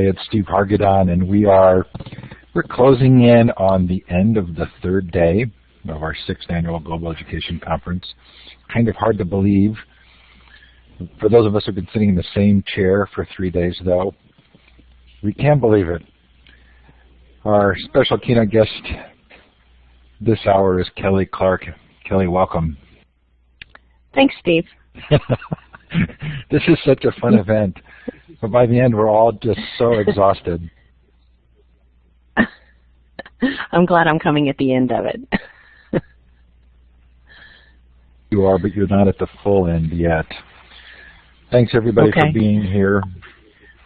it's Steve Hargadon, and we're closing in on the end of the third day of our 6th annual Global Education Conference. Kind of hard to believe. For those of us who've been sitting in the same chair for 3 days, though, we can't believe it. Our special keynote guest this hour is Kelly Clark. Kelly, welcome. Thanks, Steve. This is such a fun event, but by the end we're all just so exhausted. I'm glad I'm coming at the end of it. You are, but you're not at the full end yet. Thanks everybody for being here.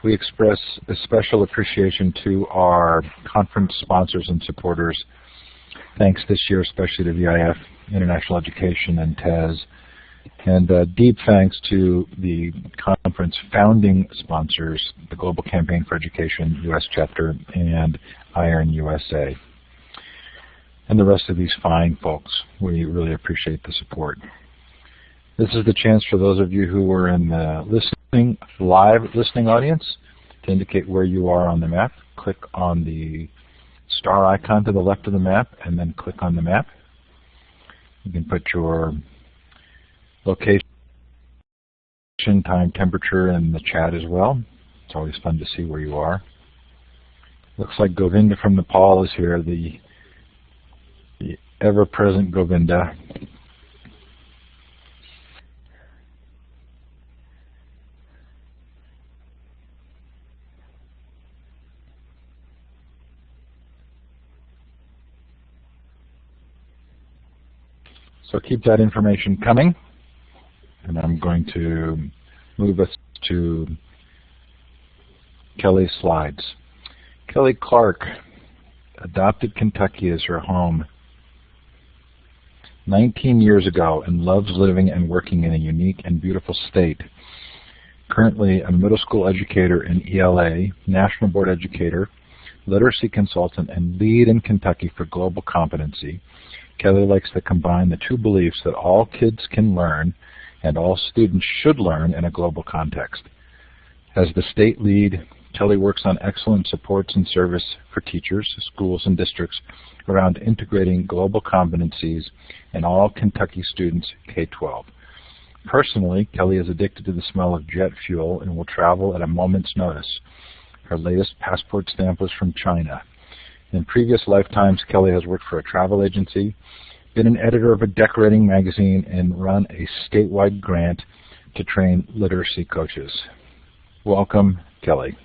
We express a special appreciation to our conference sponsors and supporters. Thanks this year especially to VIF, International Education, and TES. And deep thanks to the conference founding sponsors, the Global Campaign for Education U.S. Chapter and IRON USA. And the rest of these fine folks. We really appreciate the support. This is the chance for those of you who are in the live listening audience to indicate where you are on the map. Click on the star icon to the left of the map and then click on the map. You can put your location, time, temperature in the chat as well. It's always fun to see where you are. Looks like Govinda from Nepal is here, the ever-present Govinda. So keep that information coming. And I'm going to move us to Kelly's slides. Kelly Clark adopted Kentucky as her home 19 years ago and loves living and working in a unique and beautiful state. Currently a middle school educator in ELA, National Board Educator, literacy consultant, and lead in Kentucky for Global Competency, Kelly likes to combine the two beliefs that all kids can learn and all students should learn in a global context. As the state lead, Kelly works on excellent supports and service for teachers, schools, and districts around integrating global competencies in all Kentucky students K-12. Personally, Kelly is addicted to the smell of jet fuel and will travel at a moment's notice. Her latest passport stamp was from China. In previous lifetimes, Kelly has worked for a travel agency, been an editor of a decorating magazine, and run a statewide grant to train literacy coaches. Welcome, Kelly.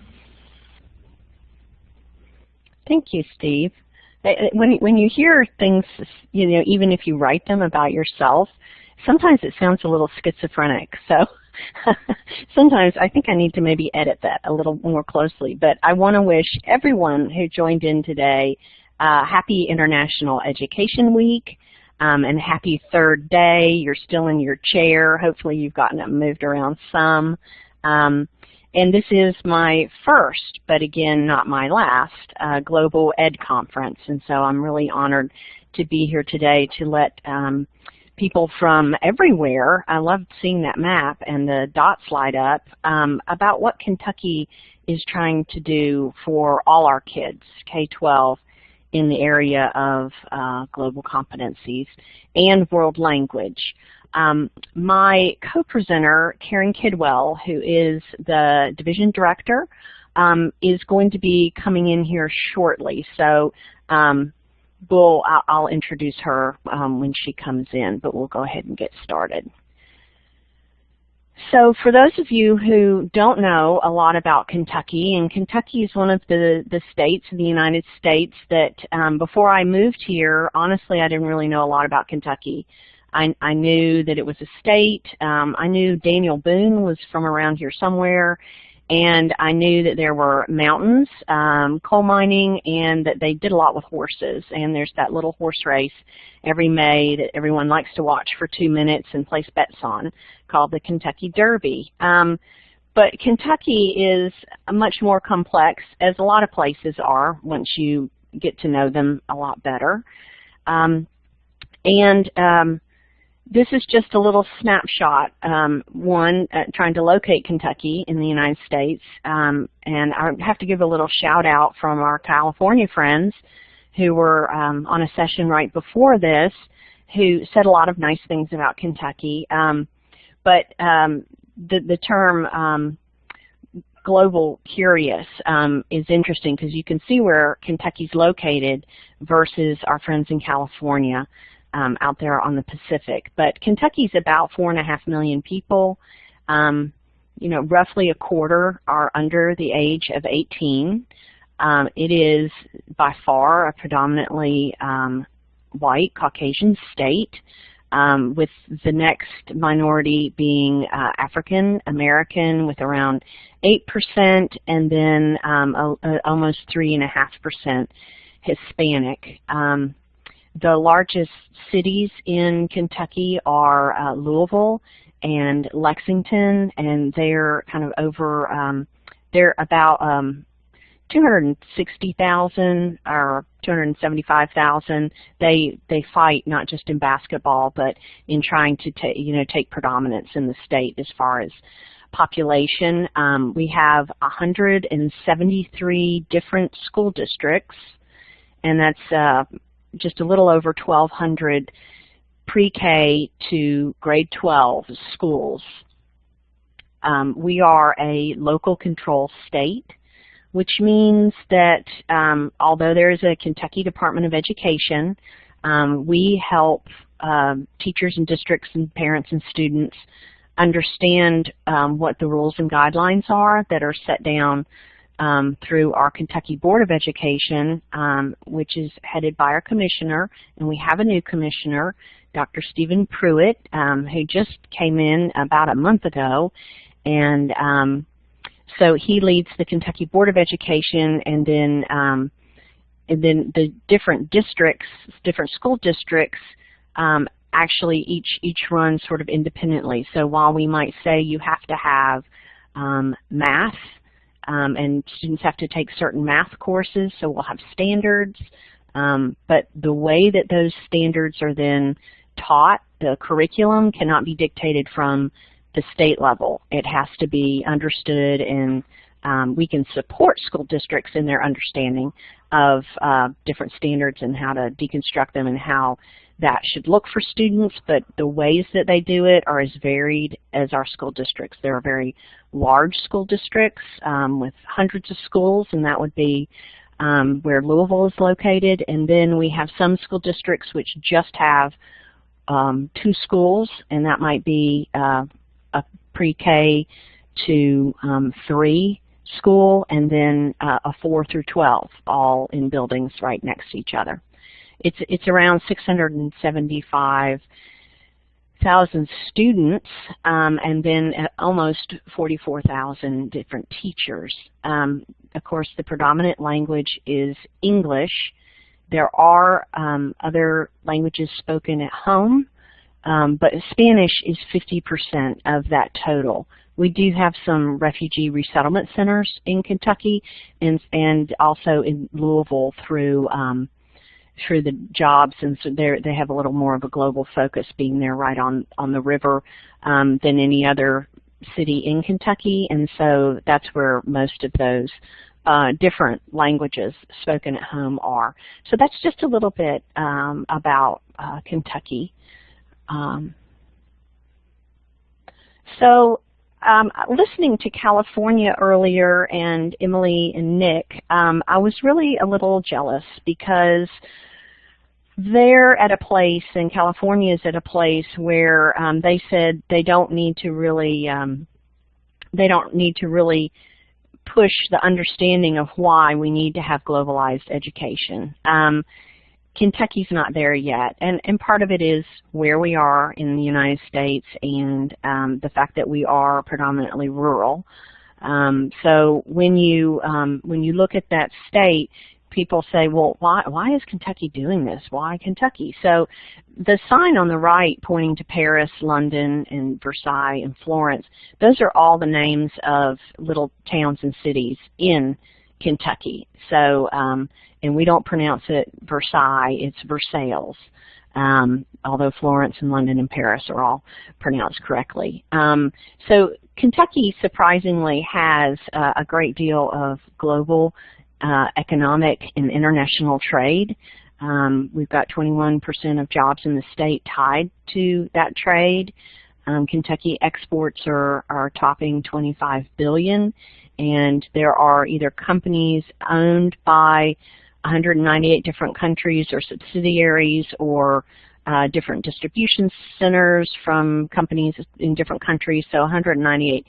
Thank you, Steve. When you hear things, you know, even if you write them about yourself, sometimes it sounds a little schizophrenic. So sometimes I think I need to maybe edit that a little more closely. But I want to wish everyone who joined in today happy International Education Week and happy third day. You're still in your chair. Hopefully you've gotten it moved around some. And this is my first, but again, not my last, Global Ed Conference. And so I'm really honored to be here today to let people from everywhere, I love seeing that map and the dots light up, about what Kentucky is trying to do for all our kids, K-12, in the area of global competencies and world language. My co-presenter, Karen Kidwell, who is the division director, is going to be coming in here shortly. So I'll introduce her when she comes in, but we'll go ahead and get started. So for those of you who don't know a lot about Kentucky, and Kentucky is one of the states in the United States that before I moved here, honestly, I didn't really know a lot about Kentucky. I knew that it was a state. I knew Daniel Boone was from around here somewhere, and I knew that there were mountains, coal mining, and that they did a lot with horses. And there's that little horse race every May that everyone likes to watch for 2 minutes and place bets on, called the Kentucky Derby. But Kentucky is much more complex, as a lot of places are once you get to know them a lot better. This is just a little snapshot, trying to locate Kentucky in the United States. And I have to give a little shout out from our California friends who were on a session right before this, who said a lot of nice things about Kentucky. But the term global curious is interesting because you can see where Kentucky's located versus our friends in California. Out there on the Pacific. But Kentucky's about 4.5 million people. Roughly a quarter are under the age of 18. It is by far a predominantly white Caucasian state, with the next minority being African American with around 8%, and then almost 3.5% Hispanic. The largest cities in Kentucky are Louisville and Lexington, and they're kind of over, they're about 260,000 or 275,000. They fight not just in basketball, but in trying to take predominance in the state as far as population. We have 173 different school districts, and that's just a little over 1,200 pre-K to grade 12 schools. We are a local control state, which means that although there is a Kentucky Department of Education, we help teachers and districts and parents and students understand what the rules and guidelines are that are set down through our Kentucky Board of Education, which is headed by our commissioner, and we have a new commissioner, Dr. Stephen Pruitt, who just came in about a month ago, and so he leads the Kentucky Board of Education, and then the different districts, different school districts, actually each run sort of independently. So while we might say you have to have math, and students have to take certain math courses, so we'll have standards, but the way that those standards are then taught, the curriculum cannot be dictated from the state level. It has to be understood, and we can support school districts in their understanding of different standards and how to deconstruct them and how that should look for students, but the ways that they do it are as varied as our school districts. There are very large school districts with hundreds of schools, and that would be where Louisville is located, and then we have some school districts which just have 2 schools, and that might be a pre-K to 3 school, and then a 4 through 12, all in buildings right next to each other. It's around 675,000 students, and then almost 44,000 different teachers. Of course, the predominant language is English. There are other languages spoken at home, but Spanish is 50% of that total. We do have some refugee resettlement centers in Kentucky, and also in Louisville through the jobs, and so they have a little more of a global focus, being there right on the river than any other city in Kentucky, and so that's where most of those different languages spoken at home are. So that's just a little bit about Kentucky. Listening to California earlier, and Emily and Nick, I was really a little jealous because they're at a place, and California is at a place where they said they don't need to really push the understanding of why we need to have globalized education. Kentucky's not there yet, and part of it is where we are in the United States, and the fact that we are predominantly rural. So when you look at that state, people say, well, why is Kentucky doing this? Why Kentucky? So the sign on the right pointing to Paris, London, and Versailles, and Florence, those are all the names of little towns and cities in Kentucky. So, and we don't pronounce it Versailles, it's Versailles. although Florence and London and Paris are all pronounced correctly. So Kentucky surprisingly has a great deal of global economic and international trade. We've got 21% of jobs in the state tied to that trade. Kentucky exports are topping $25 billion, and there are either companies owned by 198 different countries or subsidiaries, or different distribution centers from companies in different countries. So 198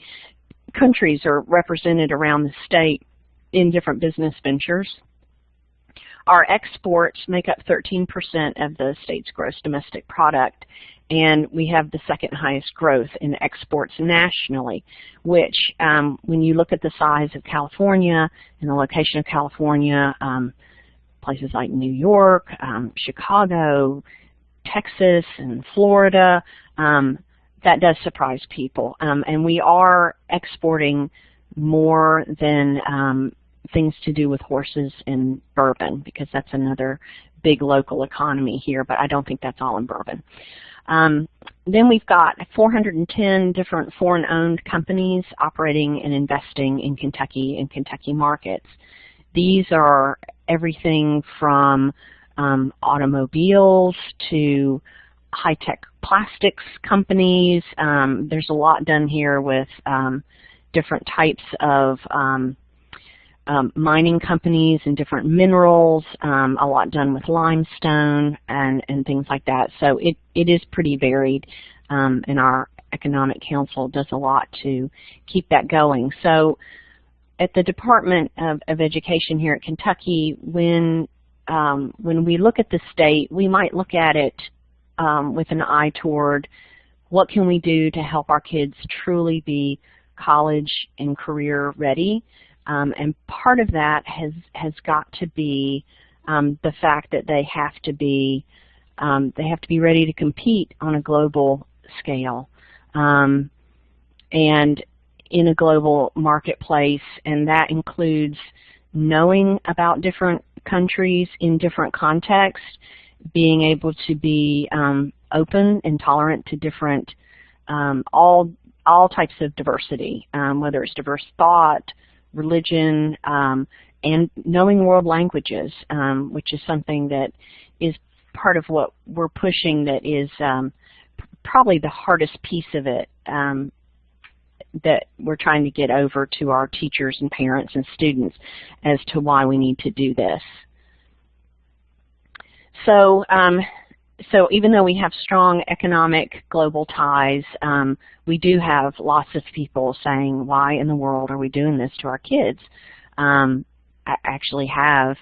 countries are represented around the state in different business ventures. Our exports make up 13% of the state's gross domestic product, and we have the second highest growth in exports nationally, which when you look at the size of California and the location of California, places like New York, Chicago, Texas, and Florida, that does surprise people. And we are exporting more than things to do with horses and bourbon, because that's another big local economy here, but I don't think that's all in bourbon. Then we've got 410 different foreign-owned companies operating and investing in Kentucky and Kentucky markets. These are everything from automobiles to high-tech plastics companies. There's a lot done here with different types of mining companies and different minerals, a lot done with limestone and things like that. So it is pretty varied, and our Economic Council does a lot to keep that going. So at the Department of Education here at Kentucky, when we look at the state, we might look at it with an eye toward what can we do to help our kids truly be college and career ready. And part of that has got to be the fact that they have to be ready to compete on a global scale, and in a global marketplace, and that includes knowing about different countries in different contexts, being able to be open and tolerant to different all types of diversity, whether it's diverse thought, religion, and knowing world languages, which is something that is part of what we're pushing, that is probably the hardest piece of it, that we're trying to get over to our teachers and parents and students as to why we need to do this. So even though we have strong economic global ties, we do have lots of people saying, why in the world are we doing this to our kids? I actually have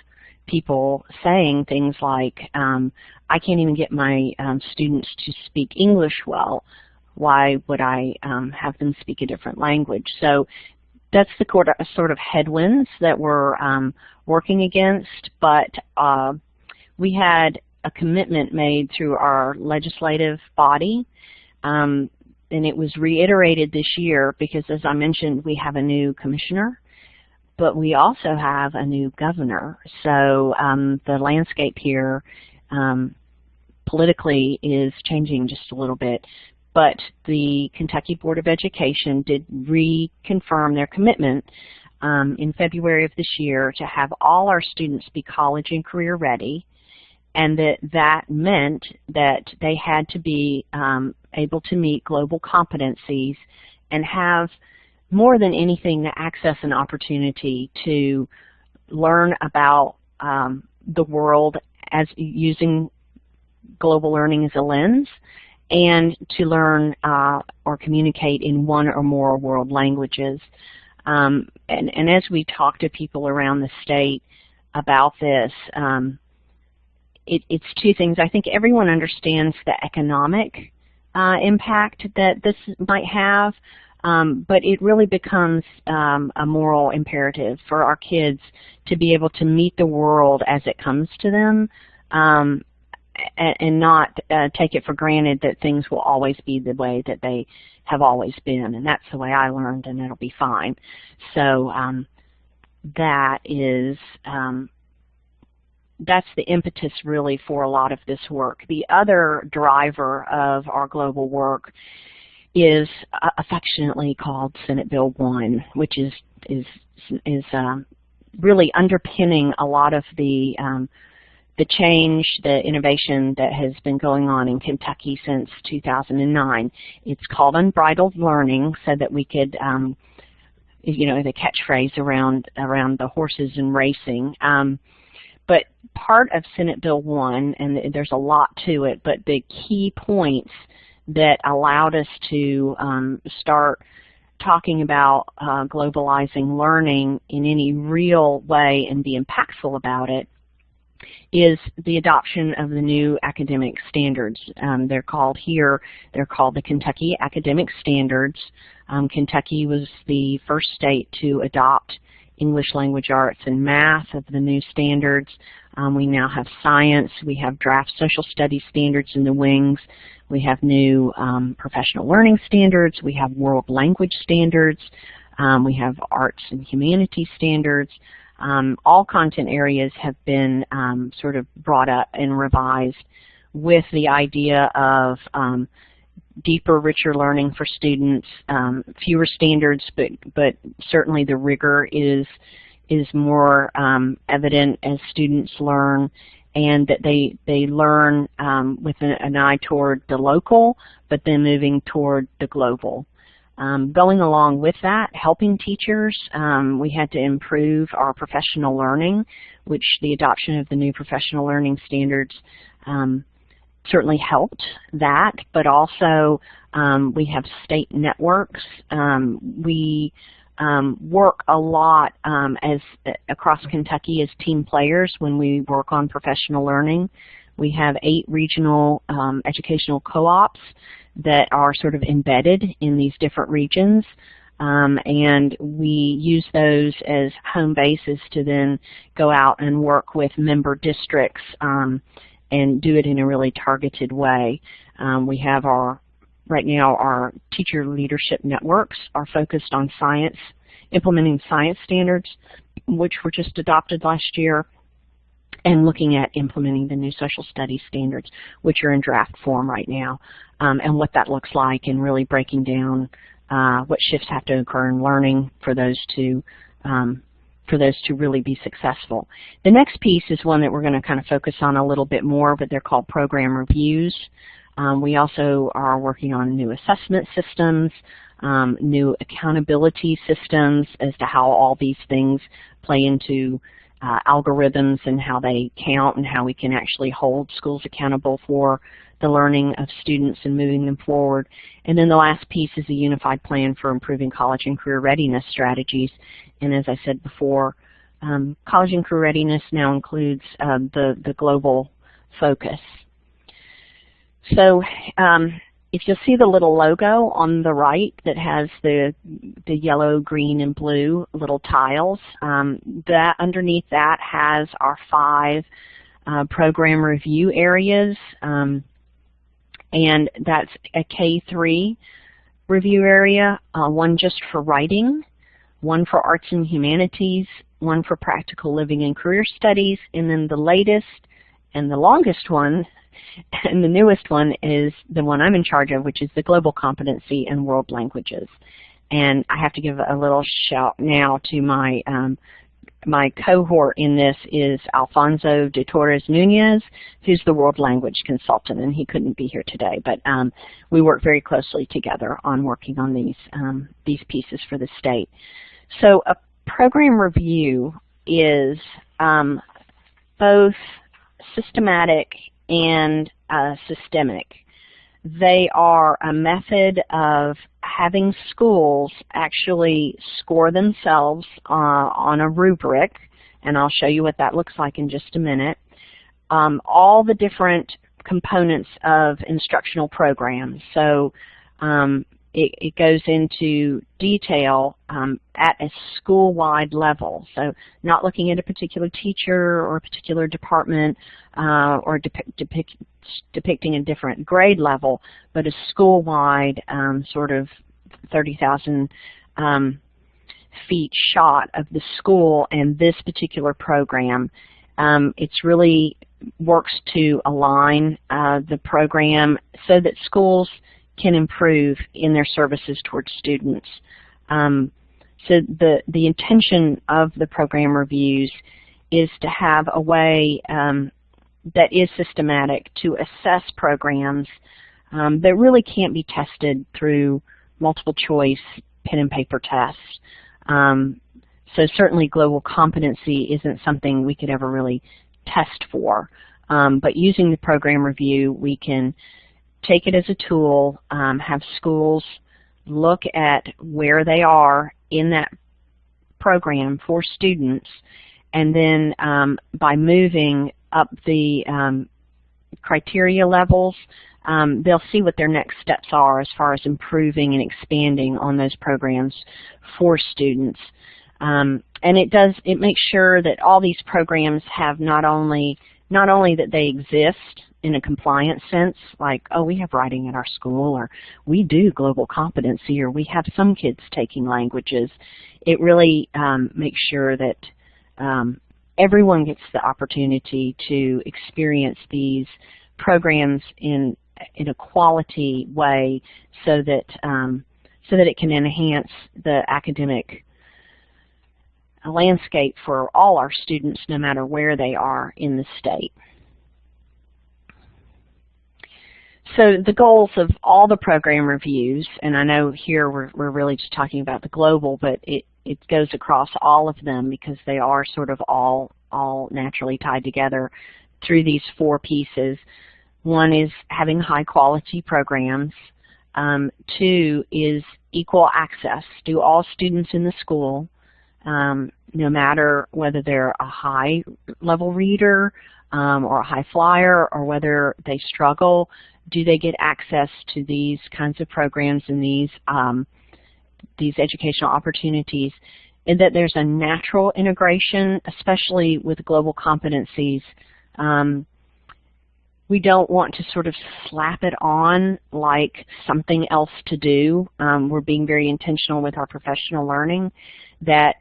people saying things like, I can't even get my students to speak English well. Why would I have them speak a different language? So that's the sort of headwinds that we're working against, but we had a commitment made through our legislative body, and it was reiterated this year because, as I mentioned, we have a new commissioner, but we also have a new governor. So the landscape here politically is changing just a little bit, but the Kentucky Board of Education did reconfirm their commitment in February of this year to have all our students be college and career ready, and that meant that they had to be able to meet global competencies and have, more than anything, the access and opportunity to learn about the world as using global learning as a lens, and to learn or communicate in one or more world languages. And as we talk to people around the state about this, it's two things. I think everyone understands the economic impact that this might have, but it really becomes a moral imperative for our kids to be able to meet the world as it comes to them, and not take it for granted that things will always be the way that they have always been. And that's the way I learned, and it'll be fine. So that is that's the impetus really for a lot of this work. The other driver of our global work is affectionately called Senate Bill 1, which is really underpinning a lot of the change, the innovation that has been going on in Kentucky since 2009. It's called unbridled learning, so that we could, you know, the catchphrase around the horses and racing. But part of Senate Bill 1, and there's a lot to it, but the key points that allowed us to start talking about globalizing learning in any real way and be impactful about it is the adoption of the new academic standards. They're called the Kentucky Academic Standards. Kentucky was the first state to adopt English language arts and math of the new standards. We now have science. We have draft social studies standards in the wings. We have new professional learning standards. We have world language standards. We have arts and humanities standards. All content areas have been sort of brought up and revised with the idea of deeper, richer learning for students, fewer standards, but certainly the rigor is more evident as students learn, and that they learn with an eye toward the local, but then moving toward the global. Going along with that, helping teachers, we had to improve our professional learning, which the adoption of the new professional learning standards certainly helped that, but also we have state networks. We work a lot across Kentucky as team players when we work on professional learning. We have 8 regional educational co-ops that are sort of embedded in these different regions, and we use those as home bases to then go out and work with member districts and do it in a really targeted way. We have right now our teacher leadership networks are focused on science, implementing science standards, which were just adopted last year, and looking at implementing the new social studies standards, which are in draft form right now, and what that looks like, and really breaking down what shifts have to occur in learning for those to really be successful. The next piece is one that we're going to kind of focus on a little bit more, but they're called program reviews. We also are working on new assessment systems, new accountability systems as to how all these things play into algorithms and how they count and how we can actually hold schools accountable for the learning of students and moving them forward. And then the last piece is a unified plan for improving college and career readiness strategies. And as I said before, college and career readiness now includes the global focus. So if you'll see the little logo on the right that has the yellow, green, and blue little tiles, that underneath that has our 5 program review areas, and that's a K3 review area, one just for writing, one for arts and humanities, one for practical living and career studies, and then the latest and the longest one and the newest one is the one I'm in charge of, which is the global competency and world languages. And I have to give a little shout now to my my cohort in this is Alfonso de Torres Nunez, who's the world language consultant, and he couldn't be here today. But we work very closely together on working on these pieces for the state. So a program review is both systematic and systemic. They are a method of having schools actually score themselves on a rubric, and I'll show you what that looks like in just a minute. All the different components of instructional programs. So it goes into detail at a school-wide level. So not looking at a particular teacher or a particular department or depicting a different grade level, but a school-wide sort of 30,000 feet shot of the school and this particular program. It's really works to align the program so that schools can improve in their services towards students. So the intention of the program reviews is to have a way that is systematic to assess programs that really can't be tested through multiple choice pen and paper tests. So certainly global competency isn't something we could ever really test for. But using the program review, we can take it as a tool, have schools look at where they are in that program for students, and then by moving up the criteria levels, they'll see what their next steps are as far as improving and expanding on those programs for students. And it makes sure that all these programs have not only that they exist in a compliance sense, like, oh, we have writing at our school, or we do global competency, or we have some kids taking languages. It really makes sure that everyone gets the opportunity to experience these programs in a quality way, so that it can enhance the academic landscape for all our students, no matter where they are in the state. So the goals of all the program reviews, and I know here we're really just talking about the global, but it goes across all of them because they are sort of all naturally tied together through these four pieces. One is having high quality programs. Two is equal access. Do all students in the school, no matter whether they're a high level reader or a high flyer, or whether they struggle, do they get access to these kinds of programs and these educational opportunities, and that there's a natural integration, especially with global competencies. We don't want to sort of slap it on like something else to do. We're being very intentional with our professional learning that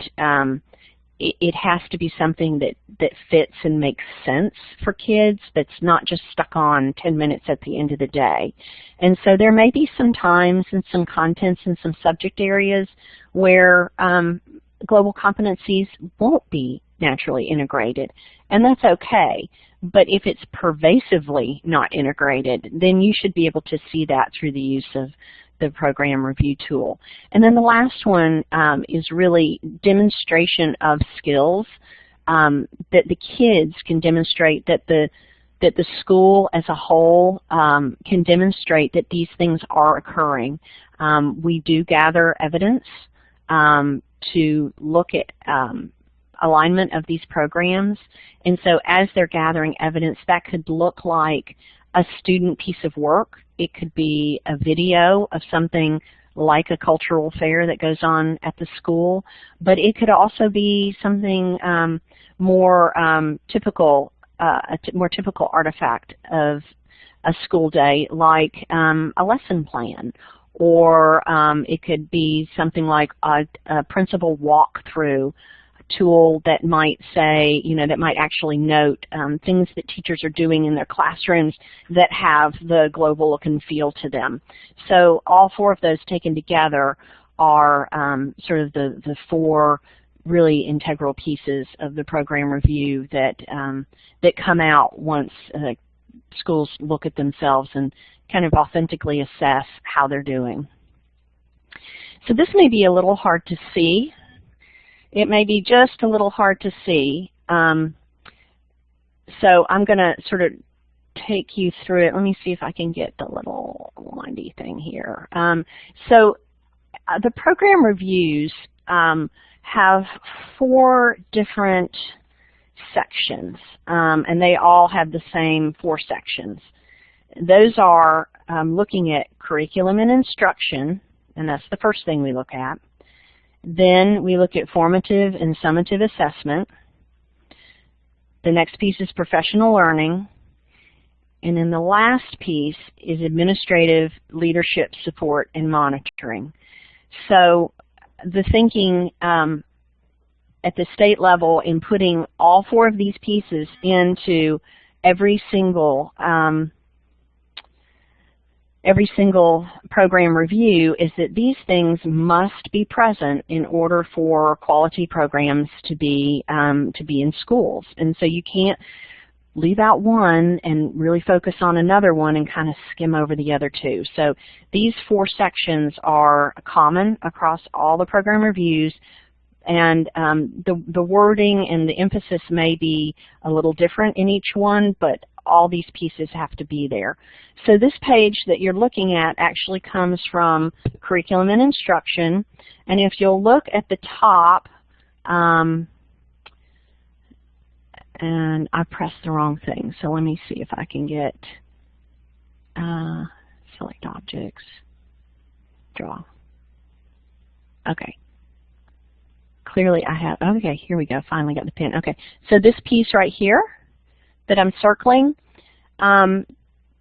it has to be something that fits and makes sense for kids, that's not just stuck on 10 minutes at the end of the day. And so there may be some times and some contents and some subject areas where global competencies won't be naturally integrated, and that's okay. But if it's pervasively not integrated, then you should be able to see that through the use of the program review tool. And then the last one is really demonstration of skills, that the kids can demonstrate, that the school as a whole can demonstrate that these things are occurring. We do gather evidence to look at alignment of these programs, and so as they're gathering evidence, that could look like a student piece of work. It could be a video of something like a cultural fair that goes on at the school, but it could also be something more typical, a more typical artifact of a school day, like a lesson plan, or it could be something like a principal walkthrough tool that might say, that might actually note things that teachers are doing in their classrooms that have the global look and feel to them. So all four of those taken together are sort of the four really integral pieces of the program review that come out once schools look at themselves and kind of authentically assess how they're doing. So this may be a little hard to see. It may be just a little hard to see. So I'm going to sort of take you through it. Let me see if I can get the little windy thing here. So the program reviews have four different sections, and they all have the same four sections. Those are looking at curriculum and instruction, and that's the first thing we look at. Then we look at formative and summative assessment. The next piece is professional learning. And then the last piece is administrative leadership support and monitoring. So the thinking at the state level in putting all 4 of these pieces into every single program review is that these things must be present in order for quality programs to be in schools. And so you can't leave out one and really focus on another one and kind of skim over the other 2. So these 4 sections are common across all the program reviews, and the wording and the emphasis may be a little different in each one, but all these pieces have to be there. So this page that you're looking at actually comes from Curriculum and Instruction, and if you'll look at the top, and I pressed the wrong thing, so let me see if I can get select objects, draw. Okay. Clearly I have, okay, here we go, finally got the pen. Okay, so this piece right here that I'm circling,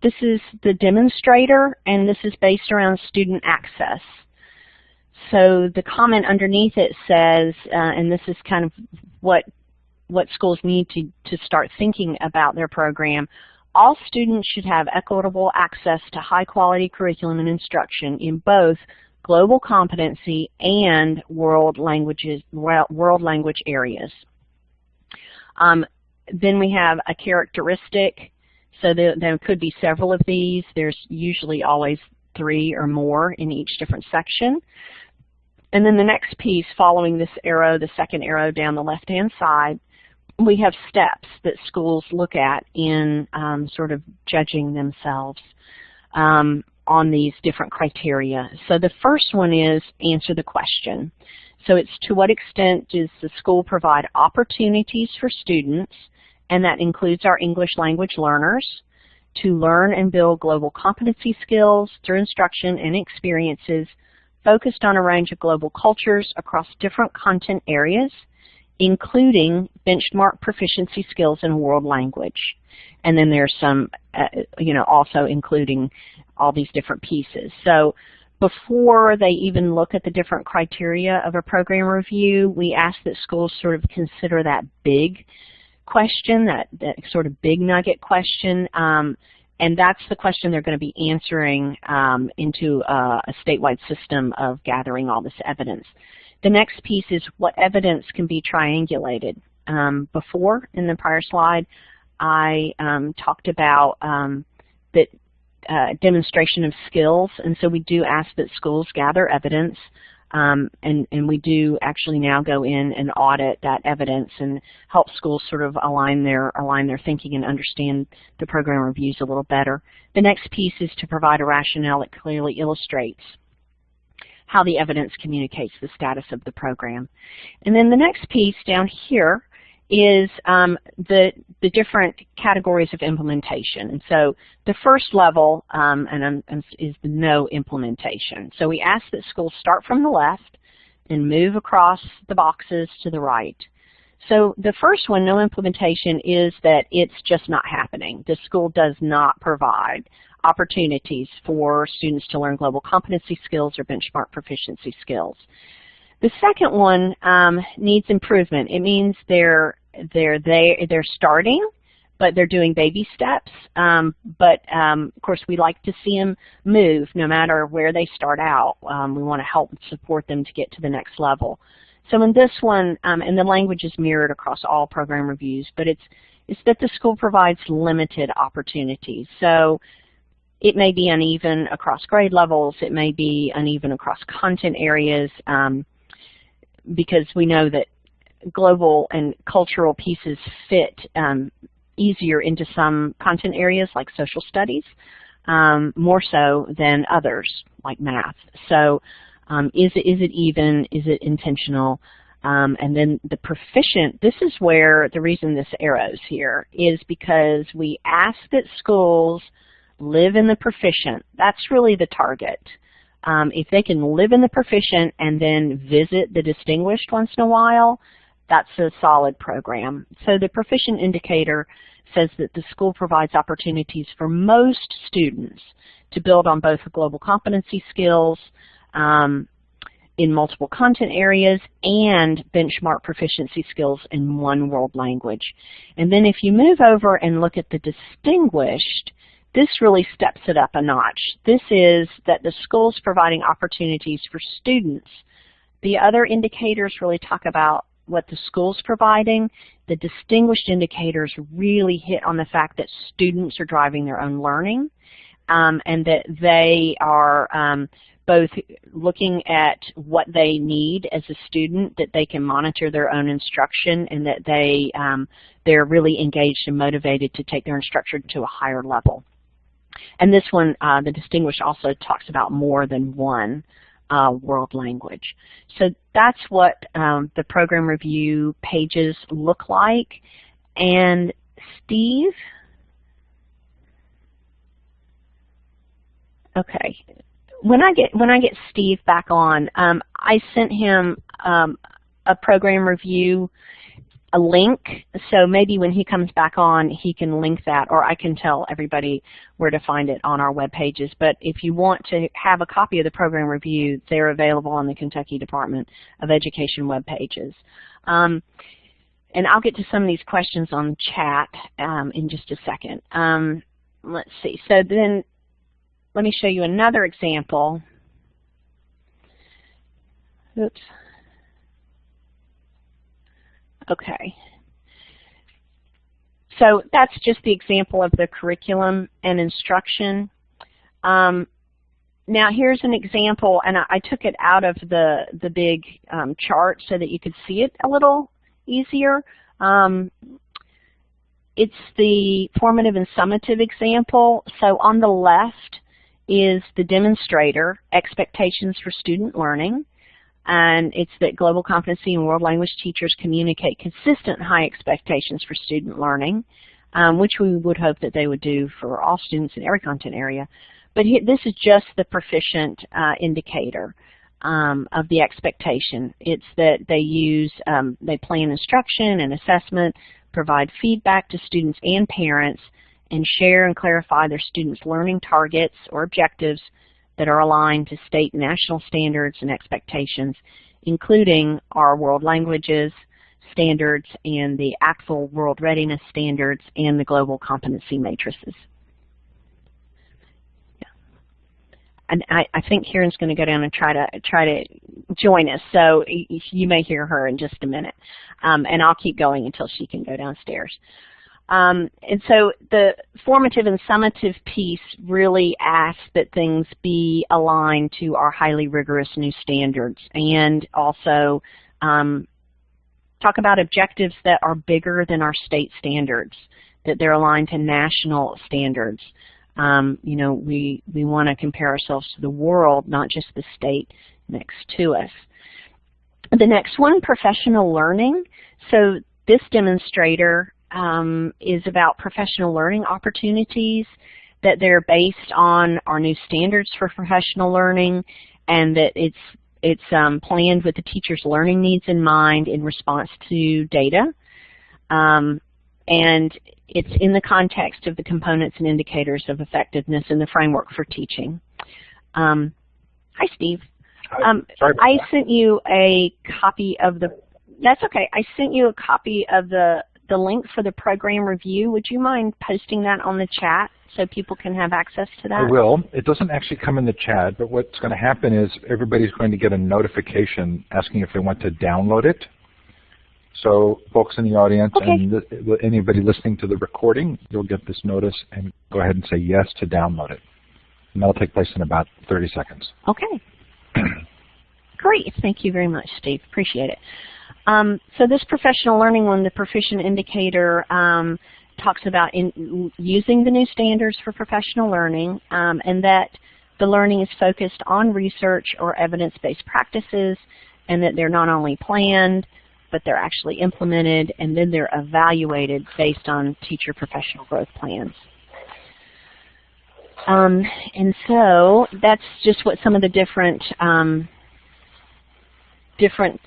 this is the demonstrator, and this is based around student access. So the comment underneath it says, and this is kind of what schools need to start thinking about their program, all students should have equitable access to high-quality curriculum and instruction in both global competency and world language areas. Then we have a characteristic, so there could be several of these. There's usually always 3 or more in each different section. And then the next piece following this arrow, the second arrow down the left-hand side, we have steps that schools look at in sort of judging themselves on these different criteria. So the first one is answer the question. So it's to what extent does the school provide opportunities for students, and that includes our English language learners, to learn and build global competency skills through instruction and experiences focused on a range of global cultures across different content areas, including benchmark proficiency skills in a world language. And then there's some, also including all these different pieces. So before they even look at the different criteria of a program review, we ask that schools sort of consider that big question, that sort of big nugget question, and that's the question they're going to be answering into a statewide system of gathering all this evidence. The next piece is what evidence can be triangulated. Before, in the prior slide, I talked about that demonstration of skills, and so we do ask that schools gather evidence, and we do actually now go in and audit that evidence and help schools sort of align their thinking and understand the program reviews a little better. The next piece is to provide a rationale that clearly illustrates how the evidence communicates the status of the program. And then the next piece down here is the different categories of implementation. And so the first level is the no implementation. So we ask that schools start from the left and move across the boxes to the right. So the first one, no implementation, is that it's just not happening. The school does not provide opportunities for students to learn global competency skills or benchmark proficiency skills. The second one needs improvement. It means they're starting, but they're doing baby steps. Of course, we like to see them move no matter where they start out. We want to help and support them to get to the next level. So in this one, and the language is mirrored across all program reviews, but it's that the school provides limited opportunities. So it may be uneven across grade levels. It may be uneven across content areas, because we know that global and cultural pieces fit easier into some content areas like social studies, more so than others like math. So is it even? Is it intentional? And then the proficient, this is where the reason this arrow's here is because we ask that schools live in the proficient. That's really the target. If they can live in the proficient and then visit the distinguished once in a while, that's a solid program. So the proficient indicator says that the school provides opportunities for most students to build on both global competency skills in multiple content areas, and benchmark proficiency skills in one world language. And then if you move over and look at the distinguished, this really steps it up a notch. This is that the school's providing opportunities for students. The other indicators really talk about what the school's providing. The distinguished indicators really hit on the fact that students are driving their own learning, and that they are both looking at what they need as a student, that they can monitor their own instruction, and that they're really engaged and motivated to take their instruction to a higher level. And this one, the distinguished, also talks about more than one world language. So that's what the program review pages look like. And Steve, okay, when I get Steve back on, I sent him a program review, a link, so maybe when he comes back on, he can link that, or I can tell everybody where to find it on our web pages. But if you want to have a copy of the program review, they're available on the Kentucky Department of Education web pages. And I'll get to some of these questions on chat in just a second. Let's see. So then let me show you another example. Oops. Okay. So that's just the example of the curriculum and instruction. Now here's an example, and I took it out of the big chart so that you could see it a little easier. It's the formative and summative example. So on the left is the demonstrator, expectations for student learning. And it's that global competency and world language teachers communicate consistent high expectations for student learning, which we would hope that they would do for all students in every content area. But this is just the proficient indicator of the expectation. It's that they plan instruction and assessment, provide feedback to students and parents, and share and clarify their students' learning targets or objectives that are aligned to state and national standards and expectations, including our world languages standards and the ACTFL World Readiness Standards and the global competency matrices. Yeah. And I think Kieran's going to go down and try to join us, so you may hear her in just a minute. And I'll keep going until she can go downstairs. And so the formative and summative piece really asks that things be aligned to our highly rigorous new standards, and also talk about objectives that are bigger than our state standards, that they're aligned to national standards. You know, we want to compare ourselves to the world, not just the state next to us. The next one, professional learning. So this demonstrator is about professional learning opportunities, that they're based on our new standards for professional learning, and that it's planned with the teacher's learning needs in mind in response to data. And it's in the context of the components and indicators of effectiveness in the framework for teaching. Hi, Steve. I sent you a copy of the, that's okay, I sent you a copy of the link for the program review. Would you mind posting that on the chat so people can have access to that? I will. It doesn't actually come in the chat, but what's going to happen is everybody's going to get a notification asking if they want to download it. So folks in the audience, okay, and anybody listening to the recording, you'll get this notice and go ahead and say yes to download it. And that'll take place in about 30 seconds. Okay. Great. Thank you very much, Steve. Appreciate it. So this professional learning one, the proficient indicator, talks about using the new standards for professional learning, and that the learning is focused on research or evidence-based practices, and that they're not only planned, but they're actually implemented, and then they're evaluated based on teacher professional growth plans. And so that's just what some of the different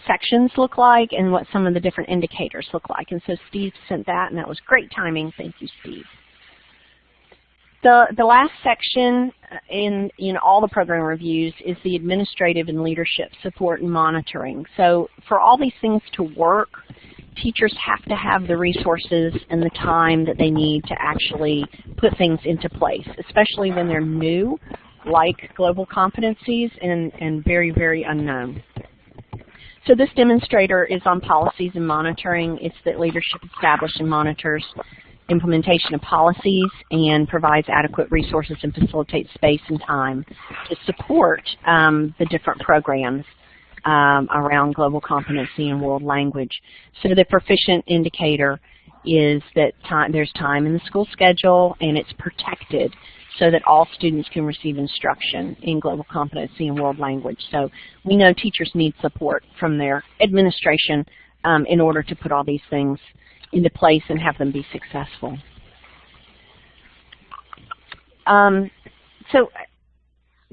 sections look like, and what some of the different indicators look like. And so Steve sent that, and that was great timing. Thank you, Steve. The last section in all the program reviews is the administrative and leadership support and monitoring. So for all these things to work, teachers have to have the resources and the time that they need to actually put things into place, especially when they're new, like global competencies, and very, very unknown. So this demonstrator is on policies and monitoring. It's that leadership establishes and monitors implementation of policies and provides adequate resources and facilitates space and time to support the different programs around global competency and world language. So the proficient indicator is that there's time in the school schedule and it's protected so that all students can receive instruction in global competency and world language. So we know teachers need support from their administration in order to put all these things into place and have them be successful. So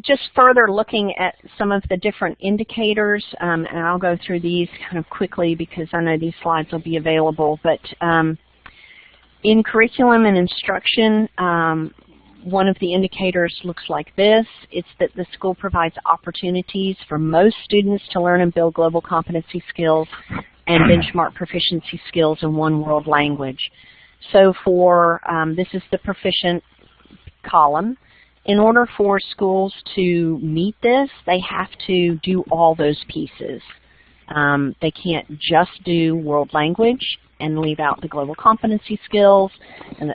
just further looking at some of the different indicators, and I'll go through these kind of quickly because I know these slides will be available, but in curriculum and instruction, one of the indicators looks like this. It's that the school provides opportunities for most students to learn and build global competency skills and benchmark proficiency skills in one world language. So for, this is the proficient column. In order for schools to meet this, they have to do all those pieces. They can't just do world language and leave out the global competency skills,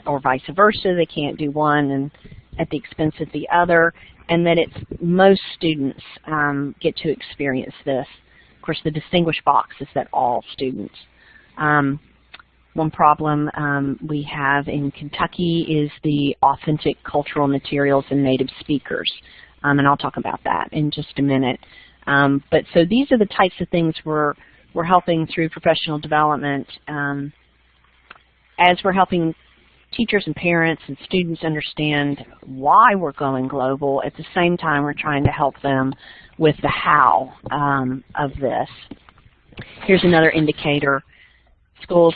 or vice versa. They can't do one and at the expense of the other, and that most students get to experience this. Of course, the distinguished box is that all students. One problem we have in Kentucky is the authentic cultural materials and native speakers, and I'll talk about that in just a minute. But so these are the types of things we're helping through professional development as we're helping teachers and parents and students understand why we're going global. At the same time, we're trying to help them with the how of this. Here's another indicator. Schools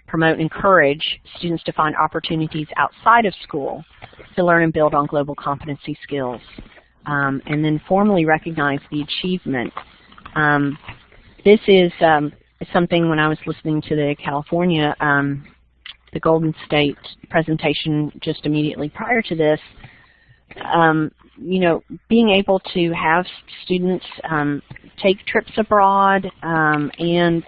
promote and encourage students to find opportunities outside of school to learn and build on global competency skills, and then formally recognize the achievement. This is something when I was listening to the California, the Golden State presentation just immediately prior to this, you know, being able to have students take trips abroad and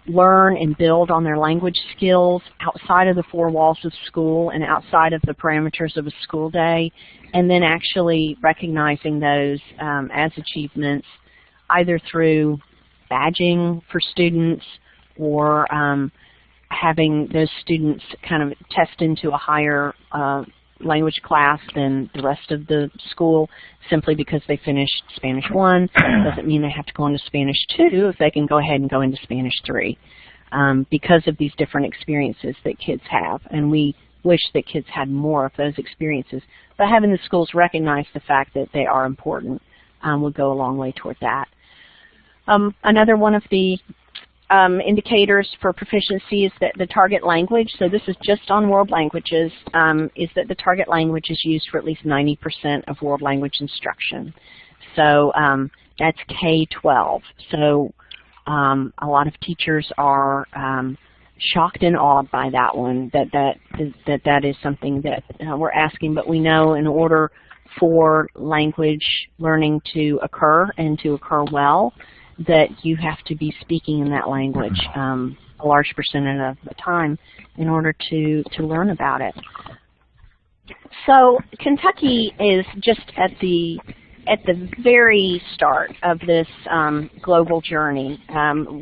learn and build on their language skills outside of the four walls of school and outside of the parameters of a school day, and then actually recognizing those as achievements either through badging for students or having those students kind of test into a higher language class than the rest of the school simply because they finished Spanish 1. Doesn't mean they have to go into Spanish 2 if they can go ahead and go into Spanish 3 because of these different experiences that kids have. And we wish that kids had more of those experiences. But having the schools recognize the fact that they are important would go a long way toward that. Another one of the indicators for proficiency is that the target language, so this is just on world languages, is that the target language is used for at least 90% of world language instruction. So that's K-12. So a lot of teachers are shocked and awed by that one, that is something that we're asking, but we know in order for language learning to occur and to occur well, that you have to be speaking in that language a large percentage of the time in order to learn about it. So Kentucky is just at the very start of this global journey.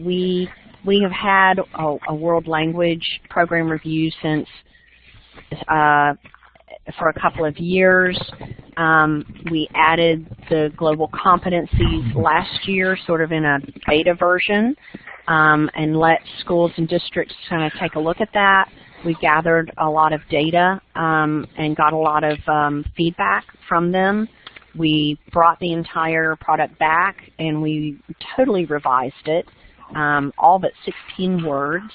We have had a world language program review since for a couple of years. We added the global competencies last year, sort of in a beta version, and let schools and districts kind of take a look at that. We gathered a lot of data and got a lot of feedback from them. We brought the entire product back and we totally revised it, all but 16 words,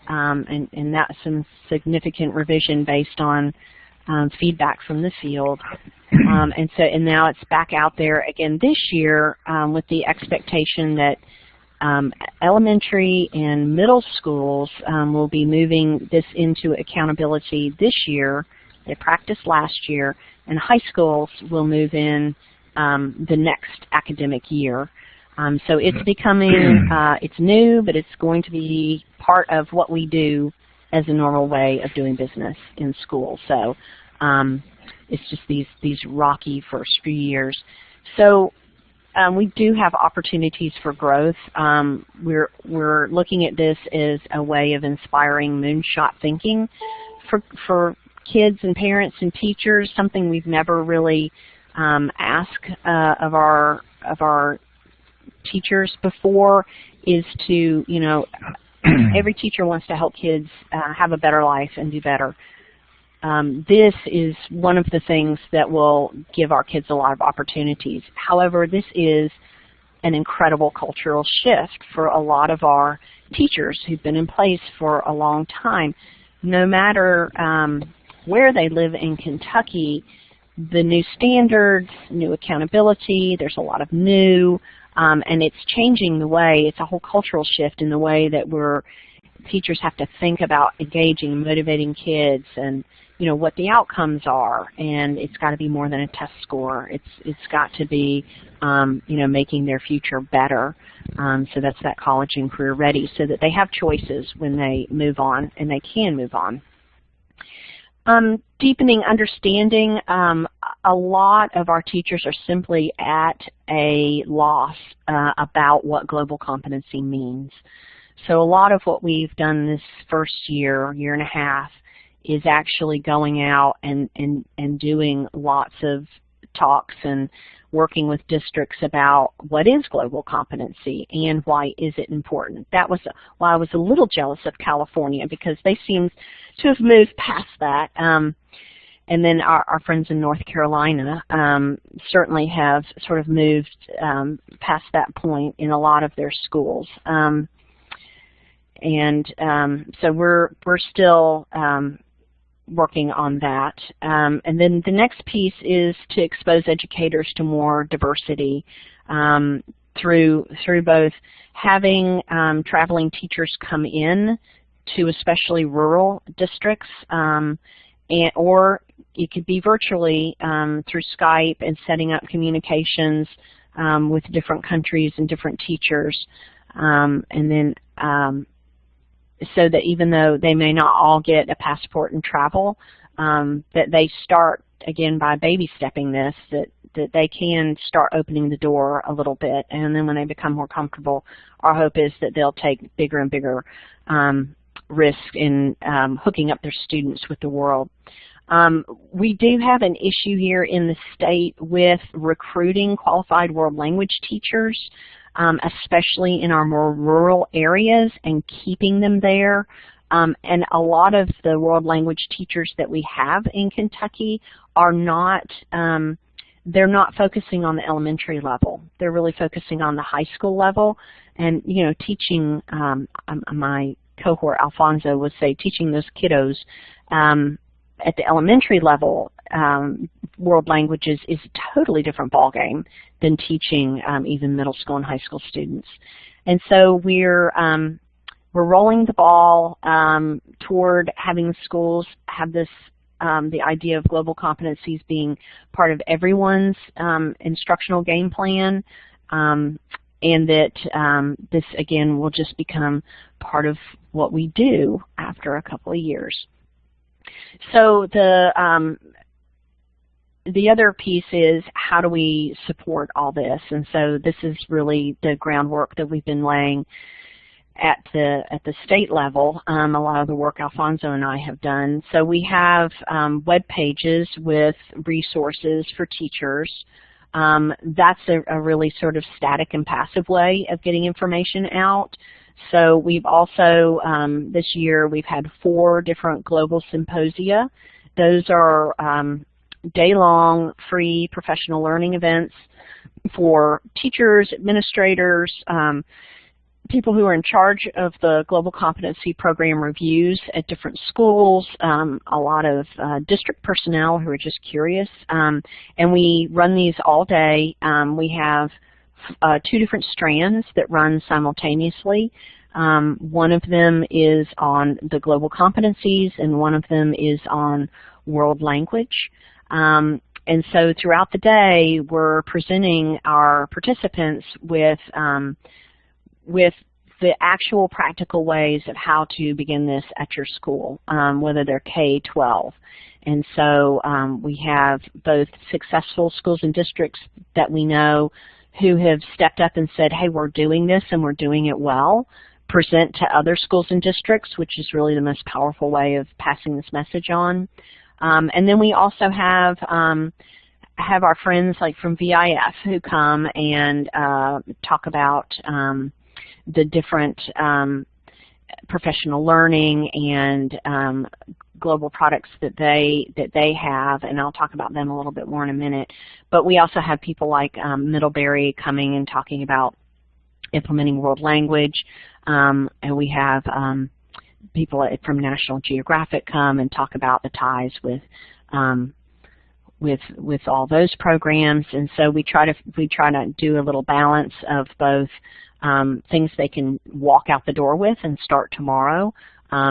and that's some significant revision based on feedback from the field. And now it's back out there again this year with the expectation that elementary and middle schools will be moving this into accountability this year. They practiced last year, and high schools will move in the next academic year. So it's becoming, it's new, but it's going to be part of what we do as a normal way of doing business in school. So it's just these rocky first few years. So we do have opportunities for growth. We're looking at this as a way of inspiring moonshot thinking for kids and parents and teachers. Something we've never really asked of our teachers before is to, you know, every teacher wants to help kids have a better life and do better. This is one of the things that will give our kids a lot of opportunities. However, this is an incredible cultural shift for a lot of our teachers who've been in place for a long time. No matter where they live in Kentucky, the new standards, new accountability, there's a lot of new, and it's changing the way, it's a whole cultural shift in the way that teachers have to think about engaging and motivating kids and, you know, what the outcomes are. And it's got to be more than a test score. It's got to be, you know, making their future better. So that's that college and career ready, so that they have choices when they move on, and they can move on. Deepening understanding, a lot of our teachers are simply at a loss about what global competency means. So a lot of what we've done this first year and a half is actually going out and doing lots of talks and working with districts about what is global competency and why is it important. That was why I was a little jealous of California, because they seem to have moved past that. And then our friends in North Carolina certainly have sort of moved past that point in a lot of their schools. So we're still working on that. And then the next piece is to expose educators to more diversity through both having traveling teachers come in to especially rural districts, or it could be virtually through Skype and setting up communications with different countries and different teachers. And then so that even though they may not all get a passport and travel, that they start, again, by baby stepping this, that they can start opening the door a little bit. And then when they become more comfortable, our hope is that they'll take bigger and bigger risk in hooking up their students with the world. We do have an issue here in the state with recruiting qualified world language teachers, especially in our more rural areas, and keeping them there. And a lot of the world language teachers that we have in Kentucky are not, they're not focusing on the elementary level. They're really focusing on the high school level. And, you know, teaching, my cohort, Alfonso, would say teaching those kiddos at the elementary level world languages is a totally different ballgame than teaching even middle school and high school students. And so we're rolling the ball toward having schools have this, the idea of global competencies being part of everyone's instructional game plan, and that this, again, will just become part of what we do after a couple of years. So the other piece is, how do we support all this? And so this is really the groundwork that we've been laying at the state level, a lot of the work Alfonso and I have done. So we have web pages with resources for teachers. That's a really sort of static and passive way of getting information out. So we've also, this year, we've had 4 different global symposia. Those are day-long, free professional learning events for teachers, administrators, people who are in charge of the Global Competency Program reviews at different schools, a lot of district personnel who are just curious, and we run these all day. We have 2 different strands that run simultaneously. One of them is on the global competencies, and one of them is on world language. And so throughout the day, we're presenting our participants with the actual practical ways of how to begin this at your school, whether they're K-12. And so we have both successful schools and districts that we know who have stepped up and said, hey, we're doing this and we're doing it well, present to other schools and districts, which is really the most powerful way of passing this message on. And then we also have our friends like from VIF who come and talk about the different professional learning and global products that they have, and I'll talk about them a little bit more in a minute. But we also have people like Middlebury coming and talking about implementing world language, and we have people from National Geographic come and talk about the ties with all those programs. And so we try to do a little balance of both things they can walk out the door with and start tomorrow,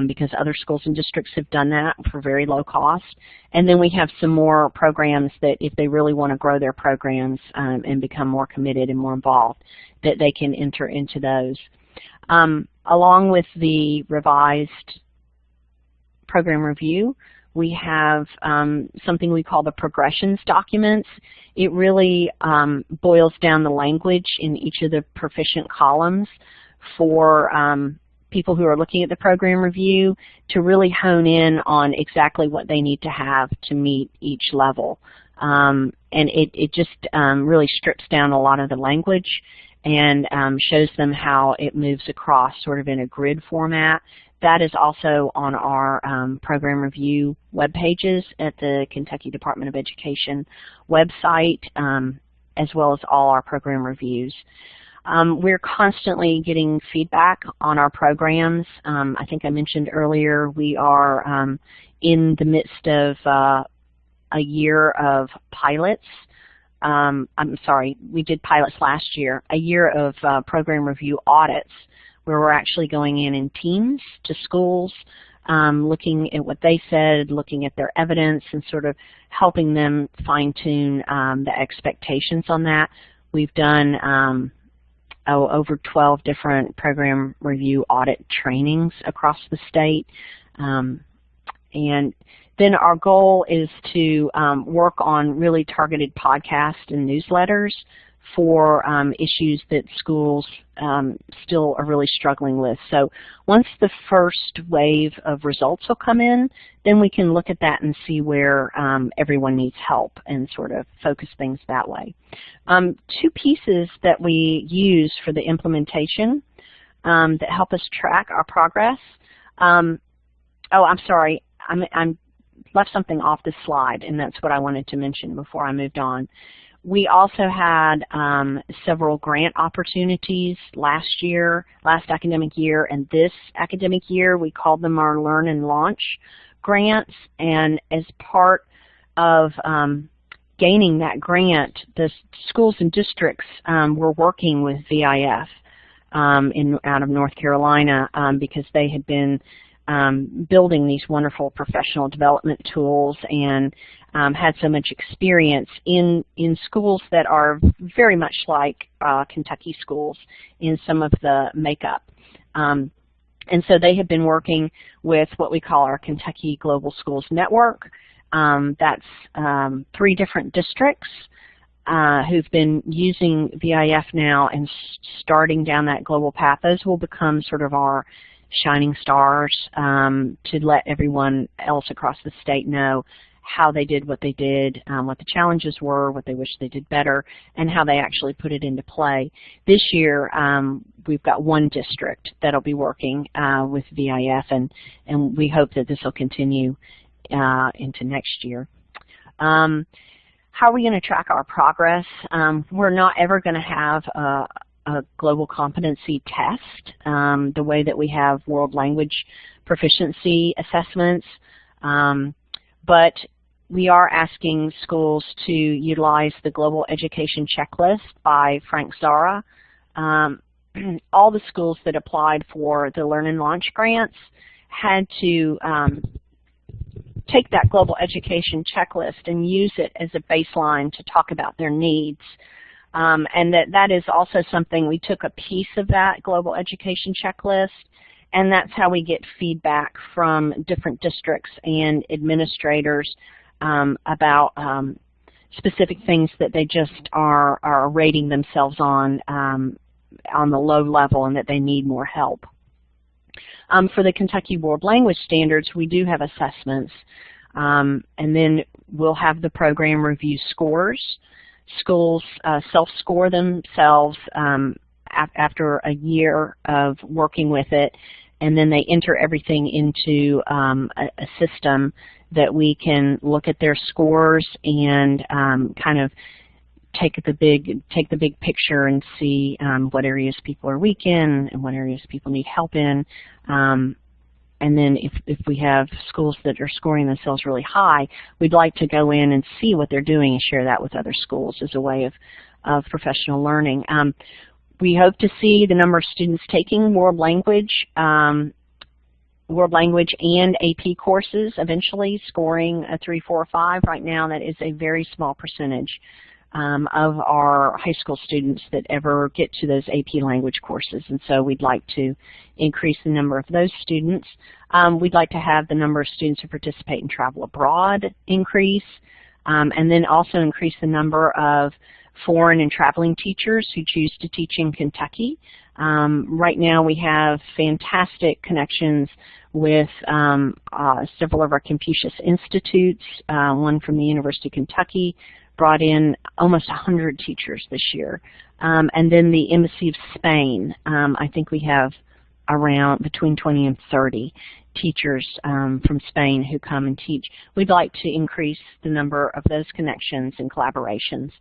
because other schools and districts have done that for very low cost. And then we have some more programs that if they really want to grow their programs and become more committed and more involved, that they can enter into those. Along with the revised program review, we have something we call the progressions documents. It really boils down the language in each of the proficient columns for people who are looking at the program review to really hone in on exactly what they need to have to meet each level. And it just really strips down a lot of the language and shows them how it moves across sort of in a grid format. That is also on our program review web pages at the Kentucky Department of Education website, as well as all our program reviews. We're constantly getting feedback on our programs. I think I mentioned earlier we are in the midst of a year of pilots. I'm sorry, we did pilots last year, a year of program review audits where we're actually going in teams to schools, looking at what they said, looking at their evidence, and sort of helping them fine-tune the expectations on that. We've done over 12 different program review audit trainings across the state. And then our goal is to work on really targeted podcasts and newsletters for issues that schools still are really struggling with. So once the first wave of results will come in, then we can look at that and see where everyone needs help and sort of focus things that way. 2 pieces that we use for the implementation that help us track our progress. Oh, I'm sorry, I'm left something off this slide, and that's what I wanted to mention before I moved on. We also had several grant opportunities last academic year, and this academic year. We called them our Learn and Launch grants, and as part of gaining that grant, the schools and districts were working with VIF out of North Carolina because they had been building these wonderful professional development tools and had so much experience in schools that are very much like Kentucky schools in some of the makeup. And so they have been working with what we call our Kentucky Global Schools Network. That's 3 different districts who've been using VIF now and starting down that global path. Those will become sort of our shining stars to let everyone else across the state know how they did what they did, what the challenges were, what they wish they did better, and how they actually put it into play. This year, we've got 1 district that'll be working with VIF, and we hope that this will continue into next year. How are we going to track our progress? We're not ever going to have a global competency test, the way that we have world language proficiency assessments, but we are asking schools to utilize the Global Education Checklist by Frank Zara. All the schools that applied for the Learn and Launch grants had to take that Global Education Checklist and use it as a baseline to talk about their needs. And that is also something, we took a piece of that Global Education Checklist, and that's how we get feedback from different districts and administrators about specific things that they just are rating themselves on the low level and that they need more help. For the Kentucky World Language Standards, we do have assessments, and then we'll have the program review scores. Schools self-score themselves after a year of working with it, and then they enter everything into a system that we can look at their scores and kind of take the big picture and see what areas people are weak in and what areas people need help in. And then if we have schools that are scoring themselves really high, we'd like to go in and see what they're doing and share that with other schools as a way of professional learning. We hope to see the number of students taking world language and AP courses eventually scoring a 3, 4, or 5. Right now that is a very small percentage of our high school students that ever get to those AP language courses, and so we'd like to increase the number of those students. We'd like to have the number of students who participate in travel abroad increase, and then also increase the number of foreign and traveling teachers who choose to teach in Kentucky. Right now we have fantastic connections with several of our Confucius Institutes, one from the University of Kentucky, brought in almost 100 teachers this year. And then the Embassy of Spain, I think we have around between 20 and 30 teachers from Spain who come and teach. We'd like to increase the number of those connections and collaborations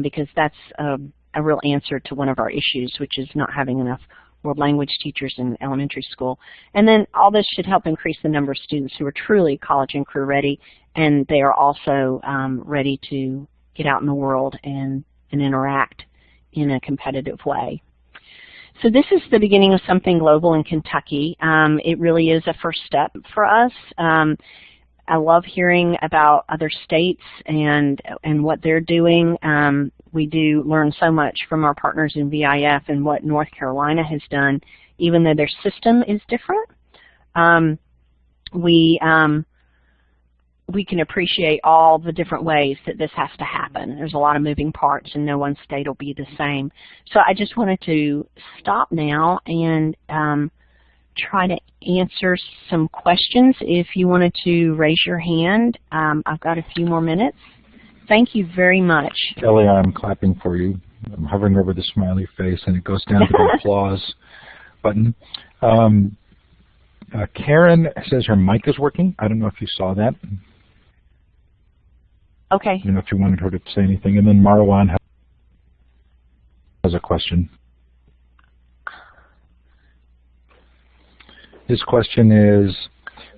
because that's a real answer to one of our issues, which is not having enough world language teachers in elementary school. And then all this should help increase the number of students who are truly college and career ready, and they are also ready to get out in the world and interact in a competitive way. So this is the beginning of something global in Kentucky. It really is a first step for us. I love hearing about other states and what they're doing. We do learn so much from our partners in VIF and what North Carolina has done, even though their system is different. We can appreciate all the different ways that this has to happen. There's a lot of moving parts and no one state will be the same. So I just wanted to stop now and try to answer some questions. If you wanted to raise your hand, I've got a few more minutes. Thank you very much. Kelly, I'm clapping for you. I'm hovering over the smiley face and it goes down to the applause button. Karen says her mic is working. I don't know if you saw that. Okay. I don't know if you wanted her to say anything. And then Marwan has a question. His question is,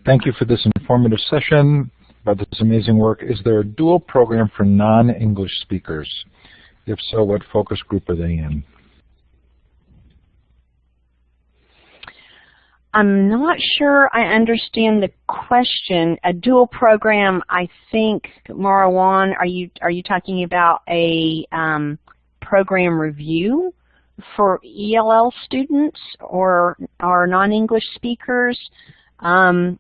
thank you for this informative session about this amazing work. Is there a dual program for non-English speakers? If so, what focus group are they in? I'm not sure I understand the question. A dual program, I think, Marwan, are you talking about a program review for ELL students or non-English speakers? I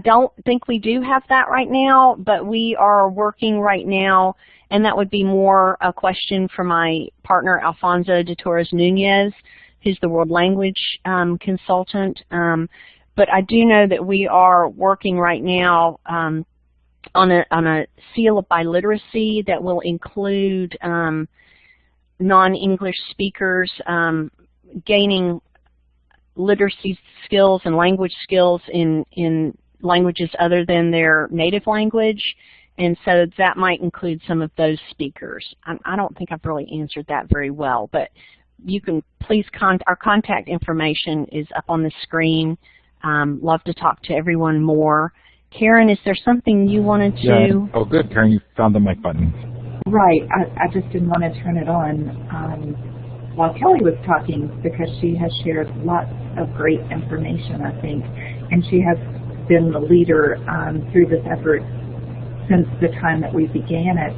don't think we do have that right now, but we are working right now, and that would be more a question for my partner Alfonso de Torres Nunez, who's the world language consultant. But I do know that we are working right now on a seal of biliteracy that will include non-English speakers gaining literacy skills and language skills in languages other than their native language, And so that might include some of those speakers. I don't think I've really answered that very well, but you can please our contact information is up on the screen. Love to talk to everyone more. Karen, is there something you wanted to? Yeah. Oh, good, Karen, you found the mic button. Right. I just didn't want to turn it on while Kelly was talking, because she has shared lots of great information, I think, and she has been the leader through this effort since the time that we began it.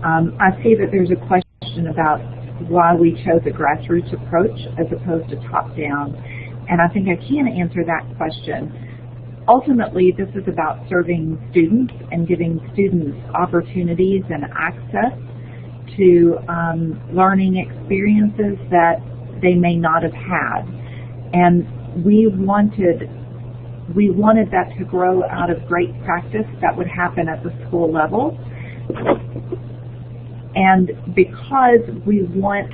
I see that there's a question about why we chose a grassroots approach as opposed to top-down, and I think I can answer that question. Ultimately, this is about serving students and giving students opportunities and access to learning experiences that they may not have had. And we wanted that to grow out of great practice that would happen at the school level. And because we want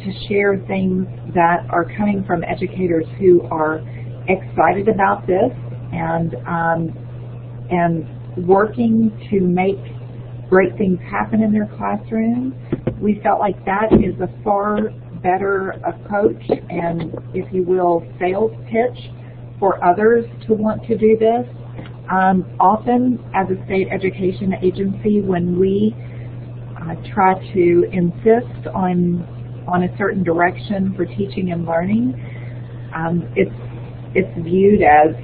to share things that are coming from educators who are excited about this and working to make great things happen in their classroom, we felt like that is a far better approach and, if you will, sales pitch for others to want to do this. Often, as a state education agency, when we try to insist on a certain direction for teaching and learning, it's viewed as,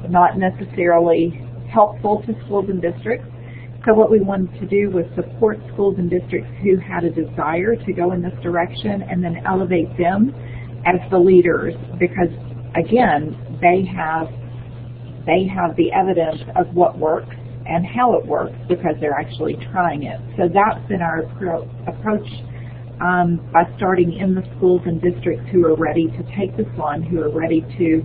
not necessarily helpful to schools and districts. So what we wanted to do was support schools and districts who had a desire to go in this direction, and then elevate them as the leaders, because again, they have the evidence of what works and how it works because they're actually trying it. So that's been our approach. By starting in the schools and districts who are ready to take this on, who are ready to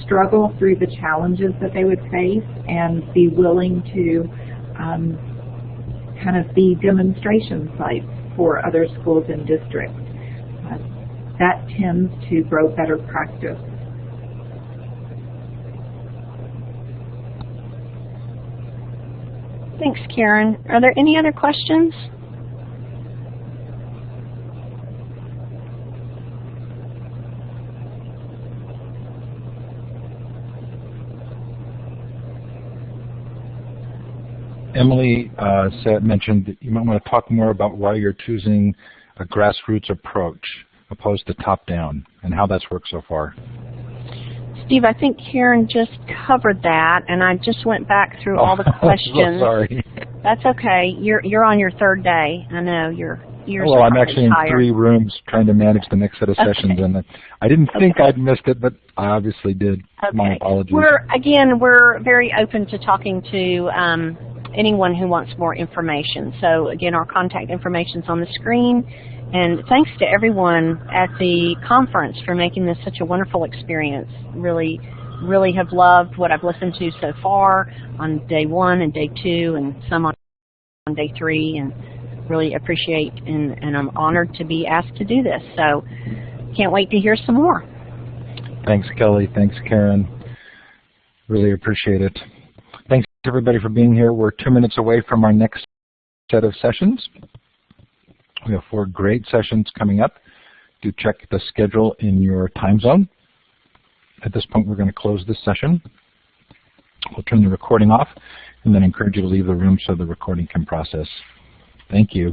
struggle through the challenges that they would face and be willing to kind of be demonstration sites for other schools and districts. That tends to grow better practice. Thanks, Karen. Are there any other questions? Emily mentioned that you might want to talk more about why you're choosing a grassroots approach opposed to top-down and how that's worked so far. Steve, I think Karen just covered that, and I just went back through all the questions. So sorry. That's okay. You're on your third day. I know you're. Well, I'm actually tired. in 3 rooms trying to manage the next set of sessions, and I didn't think I'd missed it, but I obviously did. Okay. My apologies. We're very open to talking to anyone who wants more information. So again, our contact information is on the screen. And thanks to everyone at the conference for making this such a wonderful experience. Really, really have loved what I've listened to so far on day 1 and day 2 and some on day 3, and really appreciate and I'm honored to be asked to do this. So can't wait to hear some more. Thanks, Kelly. Thanks, Karen. Really appreciate it. Thanks everybody for being here. We're 2 minutes away from our next set of sessions. We have 4 great sessions coming up. Do check the schedule in your time zone. At this point, we're going to close this session. We'll turn the recording off and then encourage you to leave the room so the recording can process. Thank you.